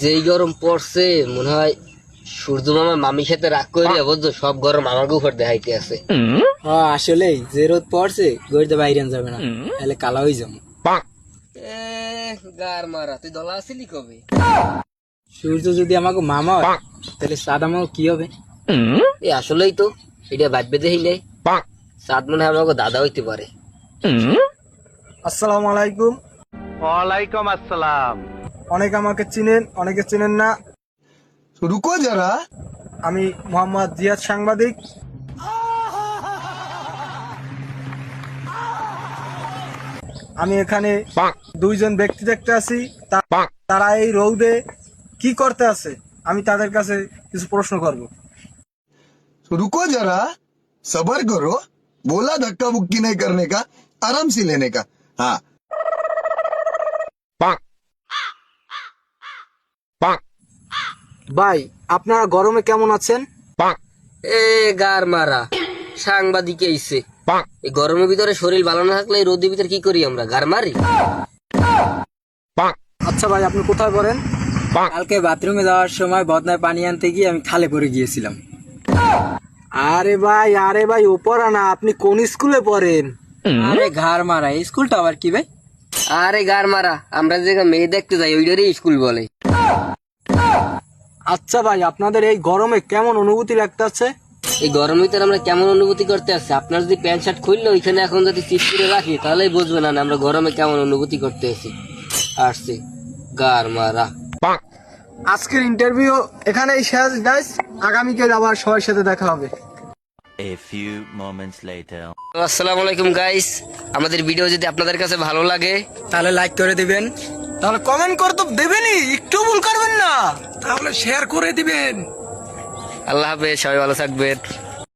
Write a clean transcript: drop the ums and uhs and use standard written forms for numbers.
যেই গরম পড়ছে মনে হয় সূর্য মামা মামির সাথে রাগ করে বুঝছো, সব গরম আমাকে উপর দেখাইতে আছে। হ্যাঁ আসলেই যে রোদ পড়ছে গড়িতে বাইরে যাবে না, তাহলে কালা হয়ে যাবো। এ গার মারা, তুই দলা আসিলি কবে? সূর্য যদি আমাকে মামা হয় তাহলে চাঁদ আমাকে কি হবে? এ আসলেই তো, এটা বাদ বেঁধে হইলে চাঁদ মনে হয় আমাকে দাদা হইতে পারে। আসসালামু আলাইকুম। ওয়ালাইকুম আসসালাম। অনেকে আমাকে চিনেন, অনেকে চিনেন না। रुको जरा। আমি মোহাম্মদ জিয়াদ, সাংবাদিক। আমি এখানে দুইজন ব্যক্তি দেখতে আছি, তারা এই রৌদে কি করতে আছে আমি তাদের কাছে কিছু প্রশ্ন করব। रुको जरा, सबर करो। बोला धक्का बुक्की नहीं करने का, आराम से लेने का। हाँ। ভাই, আপনারা গরমে কেমন আছেন? এ গার মারা, সাংবাদিক আইছে। এই গরমের ভিতরে শরীর ভালো না থাকলে এই রোদের ভিতরে কি করি আমরা, গার মারি? আচ্ছা ভাই, আপনি কোথায় পড়েন? কালকে বাথরুমে যাওয়ার সময় বদনায় পানি আনতে গিয়ে আমি খালে পড়ে গিয়েছিলাম। আরে ভাই ওপরা না, আপনি কোন স্কুলে পড়েন? আরে ঘাড় মারা, এই স্কুলটা আবার কি ভাই? আরে গার মারা, আমরা যে মেয়ে দেখতে যাই ওইটারই স্কুল বলে। আচ্ছা ভাই, আপনাদের এই গরমে কেমন অনুভূতি লাগতেছে? এই গরমের ভিতরে আমরা কেমন অনুভূতি করতে আসছি, আপনার যদি প্যান্ট শার্ট খুললে ওইখানে এখন যদি চিপ করে রাখি তাহলেই বুঝবে না আমরা গরমে কেমন অনুভূতি করতে আসছি। গার মারা। আজকের ইন্টারভিউ এখানেই শেষ গাইস, আগামীকাল আবার সবার সাথে দেখা হবে। A few moments later. আসসালামু আলাইকুম গাইস, আমাদের ভিডিও যদি আপনাদের কাছে ভালো লাগে তাহলে লাইক করে দিবেন, তাহলে কমেন্ট করে তো দেবেনই, একটু ভুল করবেন না। তাহলে শেয়ার করে দিবেন। আল্লাহ হাফেজ, সবাই ভালো থাকবেন।